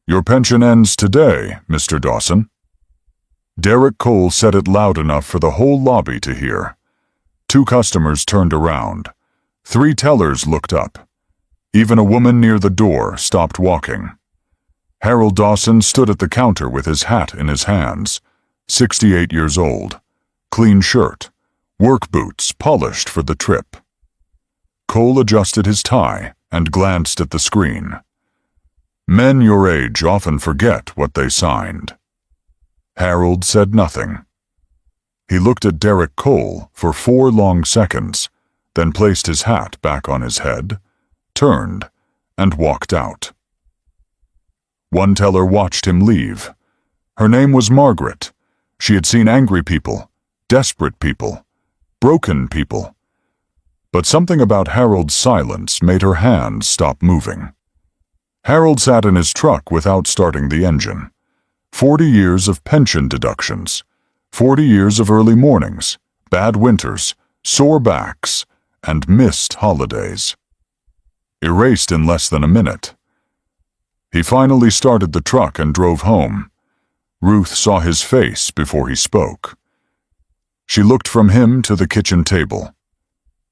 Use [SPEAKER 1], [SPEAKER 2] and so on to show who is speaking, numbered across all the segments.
[SPEAKER 1] "Your pension ends today, Mr. Dawson." Derek Cole said it loud enough for the whole lobby to hear. 2 customers turned around. 3 tellers looked up. Even a woman near the door stopped walking. Harold Dawson stood at the counter with his hat in his hands, 68 years old, clean shirt, work boots polished for the trip. Cole adjusted his tie and glanced at the screen. Men your age often forget what they signed. Harold said nothing. He looked at Derek Cole for 4 long seconds, then placed his hat back on his head, turned, and walked out. One teller watched him leave. Her name was Margaret. She had seen angry people, desperate people, broken people. But something about Harold's silence made her hands stop moving. Harold sat in his truck without starting the engine. 40 years of pension deductions, 40 years of early mornings, bad winters, sore backs, and missed holidays. Erased in less than a minute. He finally started the truck and drove home. Ruth saw his face before he spoke. She looked from him to the kitchen table.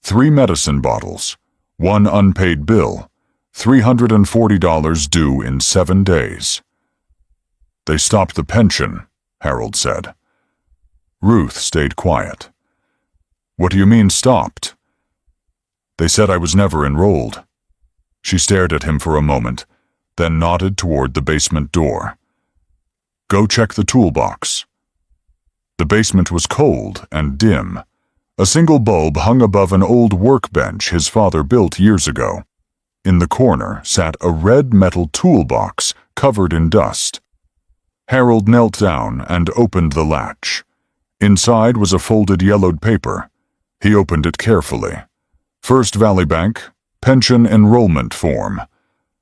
[SPEAKER 1] 3 medicine bottles, 1 unpaid bill, $340 due in 7 days. "They stopped the pension," Harold said. Ruth stayed quiet. "What do you mean stopped?" "They said I was never enrolled." She stared at him for a moment, then nodded toward the basement door. "Go check the toolbox." The basement was cold and dim. A single bulb hung above an old workbench his father built years ago. In the corner sat a red metal toolbox covered in dust. Harold knelt down and opened the latch. Inside was a folded yellowed paper. He opened it carefully. First Valley Bank, pension enrollment form.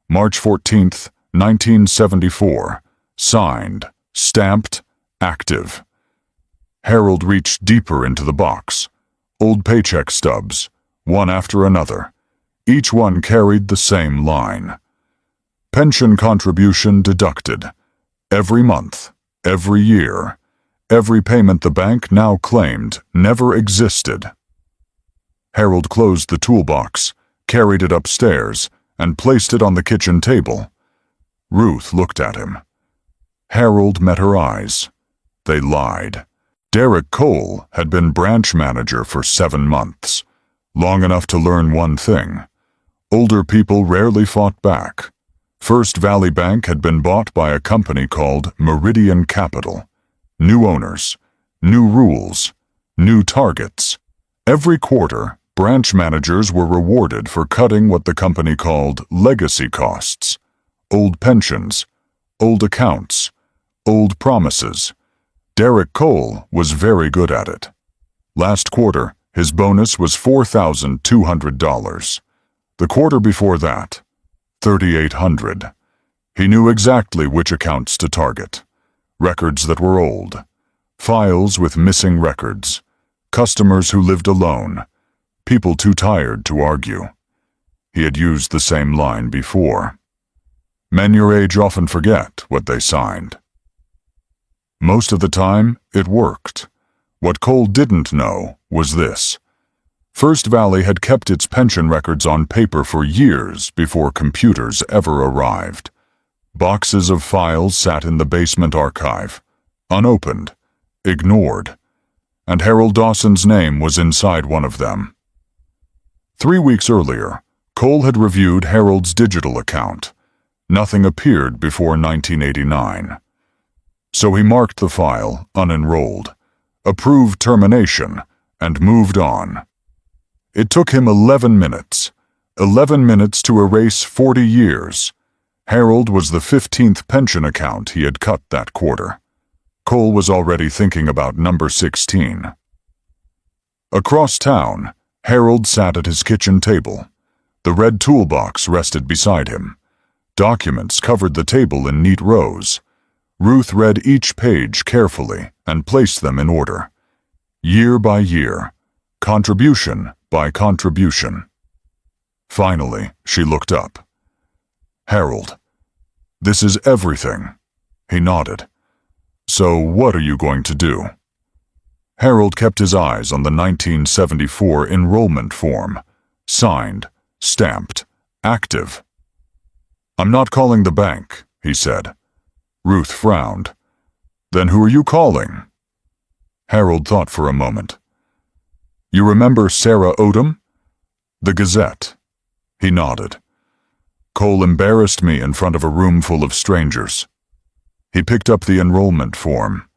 [SPEAKER 1] March 14th, 1974. Signed, stamped, active. Harold reached deeper into the box. Old paycheck stubs, one after another. Each one carried the same line. Pension contribution deducted. Every month, every year, every payment the bank now claimed never existed. Harold closed the toolbox, carried it upstairs, and placed it on the kitchen table. Ruth looked at him. Harold met her eyes. They lied. Derek Cole had been branch manager for 7 months, long enough to learn one thing. Older people rarely fought back. First Valley Bank had been bought by a company called Meridian Capital. New owners, new rules, new targets. Every quarter, branch managers were rewarded for cutting what the company called legacy costs. Old pensions, old accounts, old promises. Derek Cole was very good at it. Last quarter, his bonus was $4,200. The quarter before that, $3,800. He knew exactly which accounts to target. Records that were old. Files with missing records. Customers who lived alone. People too tired to argue. He had used the same line before. Men your age often forget what they signed. Most of the time, it worked. What Cole didn't know was this. First Valley had kept its pension records on paper for years before computers ever arrived. Boxes of files sat in the basement archive, unopened, ignored, and Harold Dawson's name was inside one of them. 3 weeks earlier, Cole had reviewed Harold's digital account. Nothing appeared before 1989. So he marked the file unenrolled, approved termination, and moved on. It took him 11 minutes. 11 minutes to erase 40 years. Harold was the 15th pension account he had cut that quarter. Cole was already thinking about number 16. Across town, Harold sat at his kitchen table. The red toolbox rested beside him. Documents covered the table in neat rows. Ruth read each page carefully and placed them in order. Year by year, contribution by contribution. Finally, she looked up. "Harold, This is everything. He nodded. So what are you going to do? Harold kept his eyes on the 1974 enrollment form. Signed, stamped, active. I'm not calling the bank, he said. Ruth frowned. Then who are you calling? Harold thought for a moment. You remember Sarah Odom? The Gazette. He nodded. Cole embarrassed me in front of a room full of strangers. He picked up the enrollment form.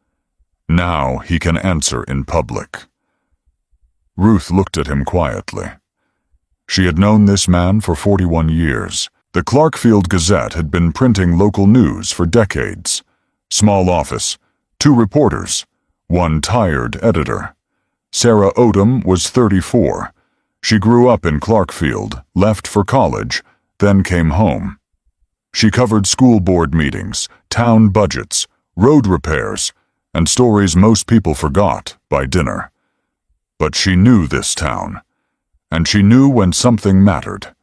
[SPEAKER 1] Now he can answer in public. Ruth looked at him quietly. She had known this man for 41 years. The Clarkfield Gazette had been printing local news for decades. Small office, 2 reporters, 1 tired editor. Sarah Odom was 34. She grew up in Clarkfield, left for college, then came home. She covered school board meetings, town budgets, road repairs, and stories most people forgot by dinner. But she knew this town, and she knew when something mattered.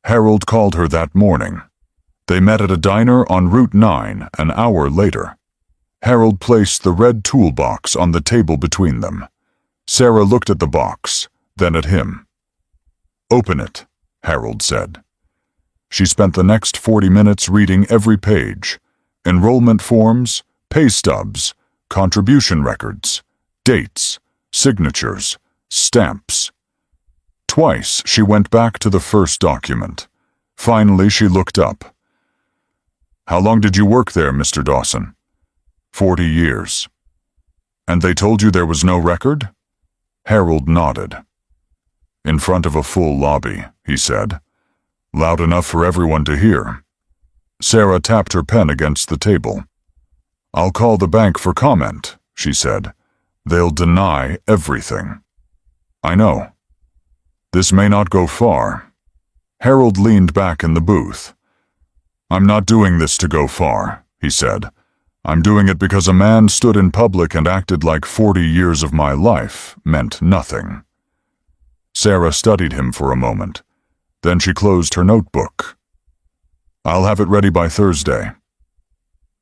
[SPEAKER 1] Harold called her that morning. They met at a diner on Route 9 an hour later. Harold placed the red toolbox on the table between them. Sarah looked at the box, then at him. Open it, Harold said. She spent the next 40 minutes reading every page. Enrollment forms, pay stubs, contribution records, dates, signatures, stamps. Twice she went back to the first document. Finally she looked up. How long did you work there, Mr. Dawson? 40 years. And they told you there was no record? Harold nodded. In front of a full lobby, he said. Loud enough for everyone to hear. Sarah tapped her pen against the table. I'll call the bank for comment, she said. They'll deny everything. I know. This may not go far. Harold leaned back in the booth. I'm not doing this to go far, he said. I'm doing it because a man stood in public and acted like 40 years of my life meant nothing. Sarah studied him for a moment. Then she closed her notebook. I'll have it ready by Thursday.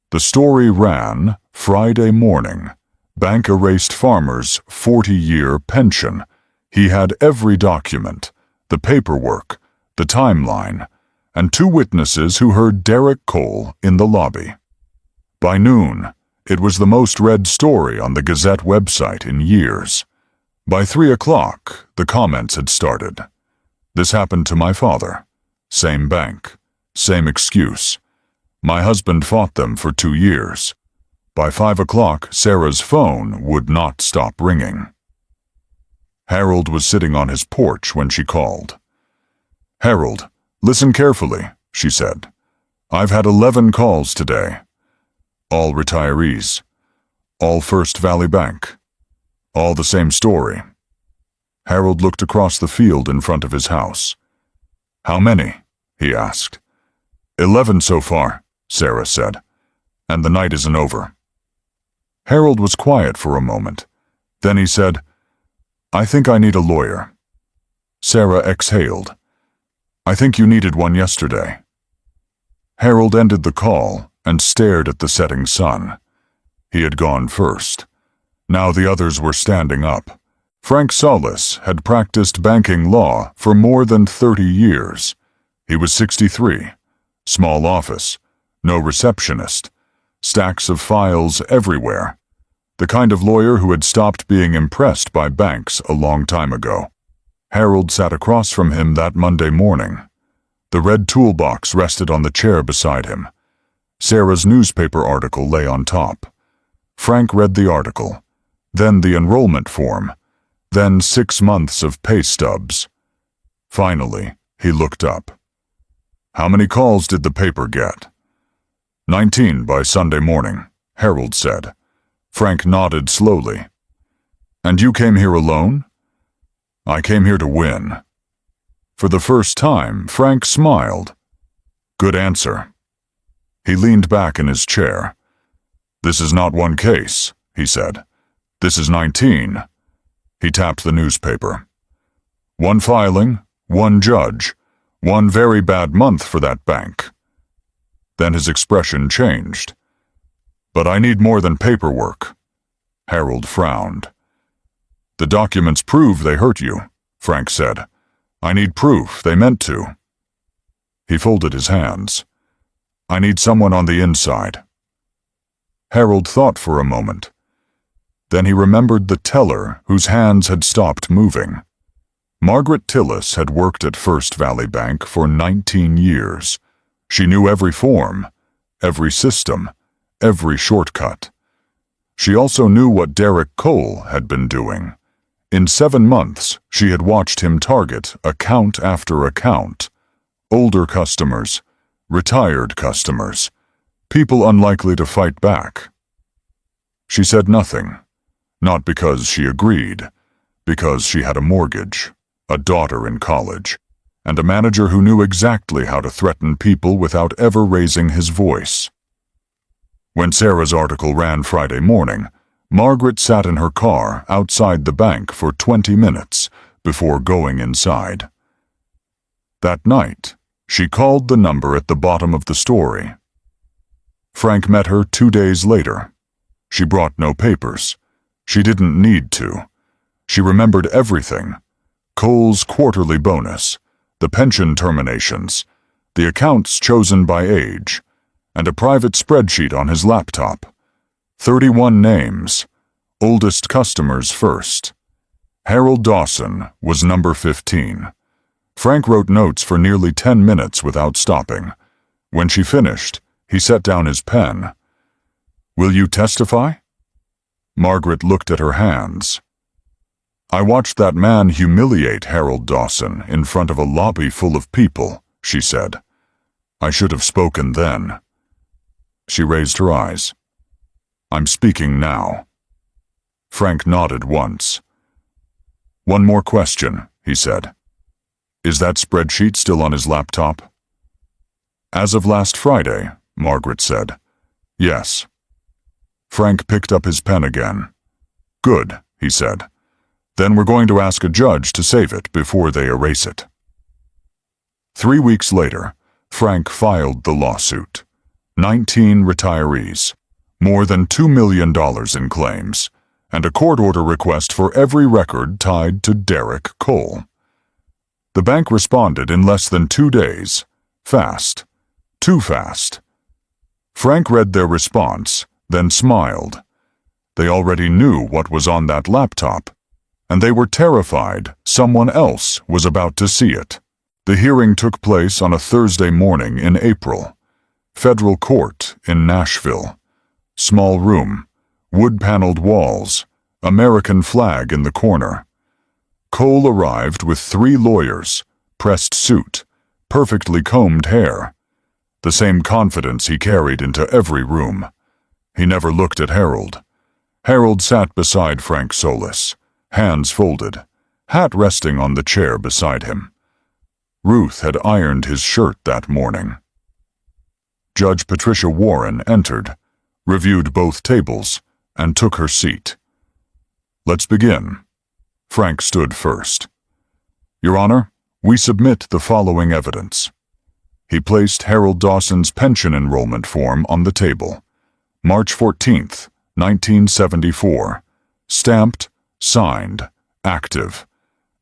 [SPEAKER 1] The story ran, Friday morning. Bank erased farmer's 40-year pension. He had every document, the paperwork, the timeline, and 2 witnesses who heard Derek Cole in the lobby. By noon, it was the most read story on the Gazette website in years. By 3 o'clock, the comments had started. This happened to my father. Same bank. Same excuse. My husband fought them for 2 years. By 5 o'clock, Sarah's phone would not stop ringing. Harold was sitting on his porch when she called. Harold, listen carefully, she said. I've had 11 calls today. All retirees. All First Valley Bank. All the same story. Harold looked across the field in front of his house. How many? He asked. 11 so far, Sarah said. And the night isn't over. Harold was quiet for a moment. Then he said, I think I need a lawyer. Sarah exhaled. I think you needed one yesterday. Harold ended the call and stared at the setting sun. He had gone first. Now the others were standing up. Frank Solis had practiced banking law for more than 30 years. He was 63. Small office. No receptionist. Stacks of files everywhere. The kind of lawyer who had stopped being impressed by banks a long time ago. Harold sat across from him that Monday morning. The red toolbox rested on the chair beside him. Sarah's newspaper article lay on top. Frank read the article, then the enrollment form, then 6 months of pay stubs. Finally, he looked up. How many calls did the paper get? 19 by Sunday morning, Harold said. Frank nodded slowly. And you came here alone? I came here to win. For the first time, Frank smiled. Good answer. He leaned back in his chair. This is not one case, he said. This is 19. He tapped the newspaper. 1 filing, 1 judge, 1 very bad month for that bank. Then his expression changed. "But I need more than paperwork." Harold frowned. "The documents prove they hurt you," Frank said. "I need proof they meant to." He folded his hands. "I need someone on the inside." Harold thought for a moment. Then he remembered the teller whose hands had stopped moving. Margaret Tillis had worked at First Valley Bank for 19 years. She knew every form, every system, every shortcut. She also knew what Derek Cole had been doing. In 7 months, she had watched him target account after account. Older customers, retired customers, people unlikely to fight back. She said nothing, not because she agreed, because she had a mortgage, a daughter in college, and a manager who knew exactly how to threaten people without ever raising his voice. When Sarah's article ran Friday morning, Margaret sat in her car outside the bank for 20 minutes before going inside. That night, she called the number at the bottom of the story. Frank met her 2 days later. She brought no papers. She didn't need to. She remembered everything: Cole's quarterly bonus, the pension terminations, the accounts chosen by age, and a private spreadsheet on his laptop. 31 names, oldest customers first. Harold Dawson was number 15. Frank wrote notes for nearly 10 minutes without stopping. When she finished, he set down his pen. "Will you testify?" Margaret looked at her hands. "I watched that man humiliate Harold Dawson in front of a lobby full of people," she said. "I should have spoken then." She raised her eyes. "I'm speaking now." Frank nodded once. "One more question," he said. "Is that spreadsheet still on his laptop?" "As of last Friday," Margaret said. "Yes." Frank picked up his pen again. "Good," he said. "Then we're going to ask a judge to save it before they erase it." 3 weeks later, Frank filed the lawsuit. 19 retirees, more than $2 million in claims, and a court order request for every record tied to Derek Cole. The bank responded in less than 2 days. Fast. Too fast. Frank read their response, then smiled. They already knew what was on that laptop, and they were terrified someone else was about to see it. The hearing took place on a Thursday morning in April. Federal court in Nashville. Small room, wood-paneled walls, American flag in the corner. Cole arrived with 3 lawyers, pressed suit, perfectly combed hair. The same confidence he carried into every room. He never looked at Harold. Harold sat beside Frank Solis, hands folded, hat resting on the chair beside him. Ruth had ironed his shirt that morning. Judge Patricia Warren entered, reviewed both tables, and took her seat. "Let's begin." Frank stood first. "Your Honor, we submit the following evidence." He placed Harold Dawson's pension enrollment form on the table. March 14th, 1974. Stamped, signed, active.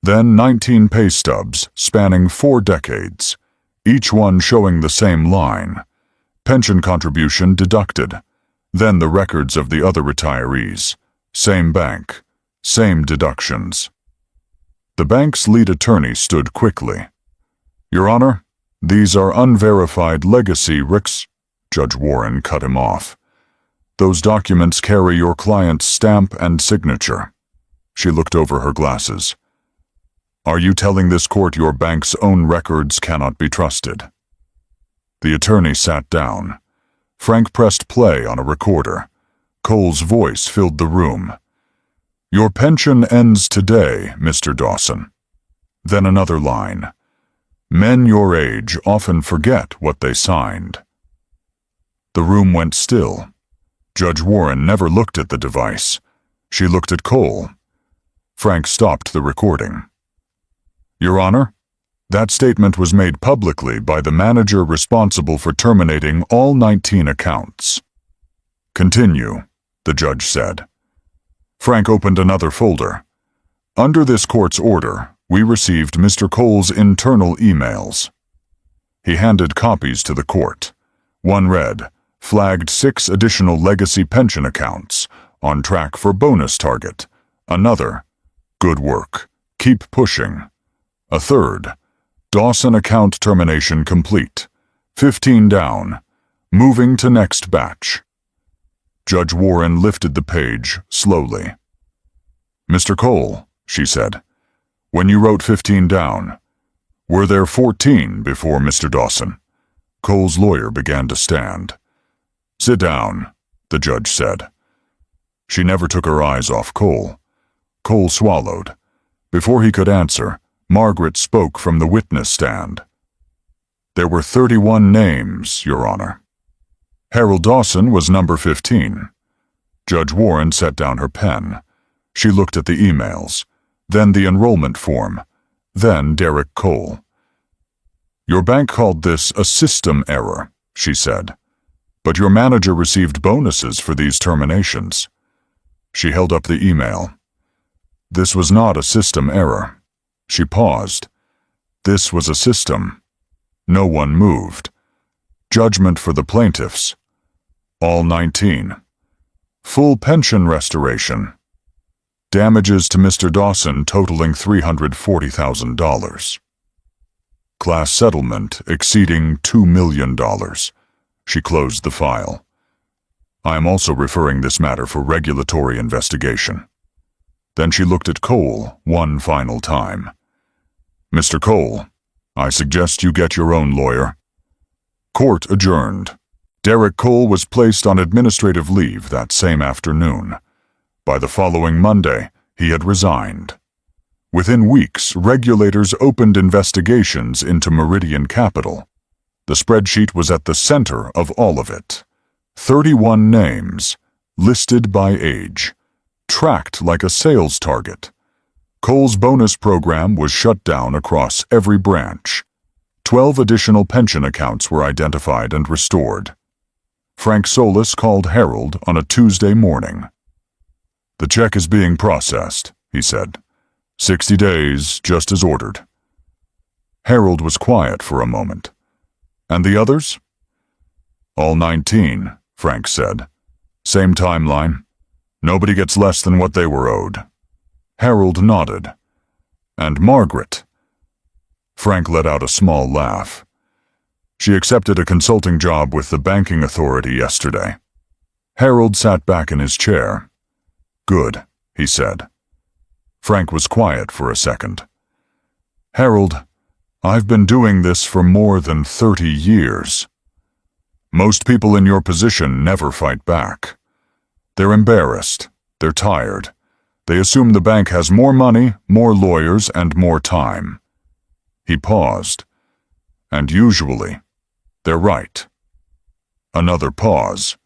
[SPEAKER 1] Then 19 pay stubs spanning 4 decades, each one showing the same line. Pension contribution deducted. Then the records of the other retirees. Same bank. Same deductions. The bank's lead attorney stood quickly. "Your Honor, these are unverified legacy RICs." Judge Warren cut him off. "Those documents carry your client's stamp and signature." She looked over her glasses. "Are you telling this court your bank's own records cannot be trusted?" The attorney sat down. Frank pressed play on a recorder. Cole's voice filled the room. "Your pension ends today, Mr. Dawson." Then another line. "Men your age often forget what they signed." The room went still. Judge Warren never looked at the device. She looked at Cole. Frank stopped the recording. "Your Honor, That statement was made publicly by the manager responsible for terminating all 19 accounts. Continue, the judge said. Frank opened another folder. Under this court's order, we received Mr. Cole's internal emails. He handed copies to the court. One read, flagged 6 additional legacy pension accounts, on track for bonus target. Another, good work, keep pushing. A third, Dawson account termination complete. 15 down, moving to next batch. Judge Warren lifted the page slowly. Mr. Cole, she said, when you wrote 15 down, were there 14 before Mr. Dawson? Cole's lawyer began to stand. Sit down, the judge said. She never took her eyes off Cole. Cole swallowed. Before he could answer, Margaret spoke from the witness stand. There were 31 names, Your Honor. Harold Dawson was number 15. Judge Warren set down her pen. She looked at the emails, then the enrollment form, then Derek Cole. Your bank called this a system error, she said, but your manager received bonuses for these terminations. She held up the email. This was not a system error. She paused. This was a system. No one moved. Judgment for the plaintiffs. All 19. Full pension restoration. Damages to Mr. Dawson totaling $340,000. Class settlement exceeding $2 million. She closed the file. I am also referring this matter for regulatory investigation. Then she looked at Cole one final time. Mr. Cole, I suggest you get your own lawyer. Court adjourned. Derek Cole was placed on administrative leave that same afternoon. By the following Monday, he had resigned. Within weeks, regulators opened investigations into Meridian Capital. The spreadsheet was at the center of all of it. 31 names, listed by age, tracked like a sales target. Cole's bonus program was shut down across every branch. 12 additional pension accounts were identified and restored. Frank Solis called Harold on a Tuesday morning. The check is being processed, he said. 60 days, just as ordered. Harold was quiet for a moment. And the others? All 19, Frank said. Same timeline. Nobody gets less than what they were owed. Harold nodded. And Margaret? Frank let out a small laugh. She accepted a consulting job with the banking authority yesterday. Harold sat back in his chair. Good, he said. Frank was quiet for a second. Harold, I've been doing this for more than 30 years. Most people in your position never fight back. They're embarrassed. They're tired. They assume the bank has more money, more lawyers, and more time. He paused. And usually, they're right. Another pause.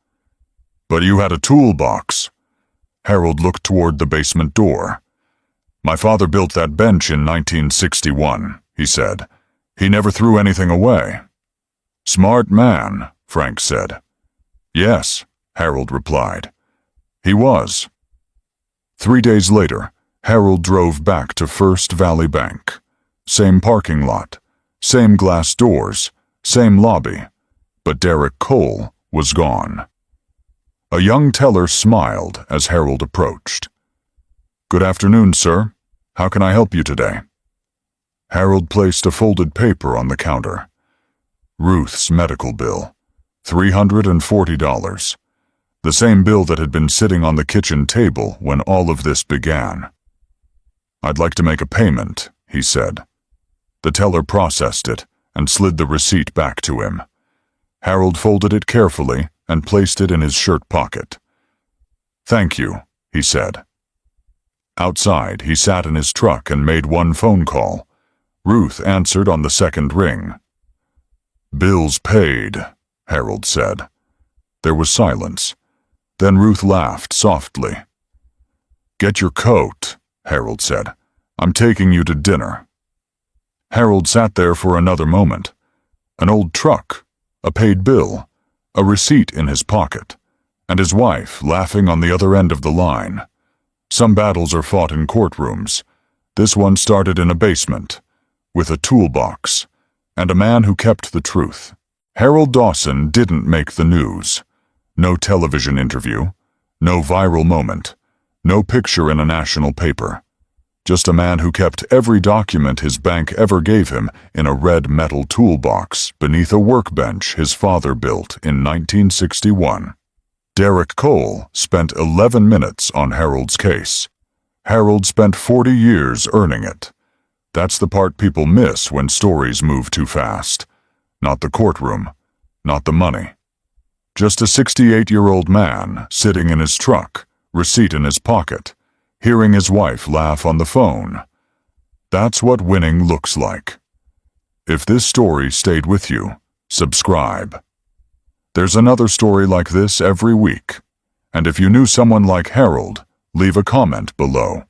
[SPEAKER 1] But you had a toolbox. Harold looked toward the basement door. My father built that bench in 1961, he said. He never threw anything away. Smart man, Frank said. Yes, Harold replied. He was. 3 days later, Harold drove back to First Valley Bank. Same parking lot, same glass doors, same lobby, but Derek Cole was gone. A young teller smiled as Harold approached. Good afternoon, sir. How can I help you today? Harold placed a folded paper on the counter. Ruth's medical bill, $340. The same bill that had been sitting on the kitchen table when all of this began. I'd like to make a payment, he said. The teller processed it and slid the receipt back to him. Harold folded it carefully and placed it in his shirt pocket. Thank you, he said. Outside, he sat in his truck and made one phone call. Ruth answered on the second ring. Bills paid, Harold said. There was silence. Then Ruth laughed softly. Get your coat, Harold said. I'm taking you to dinner. Harold sat there for another moment. An old truck, a paid bill, a receipt in his pocket, and his wife laughing on the other end of the line. Some battles are fought in courtrooms. This one started in a basement, with a toolbox, and a man who kept the truth. Harold Dawson didn't make the news. No television interview, no viral moment, no picture in a national paper. Just a man who kept every document his bank ever gave him in a red metal toolbox beneath a workbench his father built in 1961. Derek Cole spent 11 minutes on Harold's case. Harold spent 40 years earning it. That's the part people miss when stories move too fast. Not the courtroom, not the money. Just a 68-year-old man sitting in his truck, receipt in his pocket, hearing his wife laugh on the phone. That's what winning looks like. If this story stayed with you, subscribe. There's another story like this every week. And if you knew someone like Harold, leave a comment below.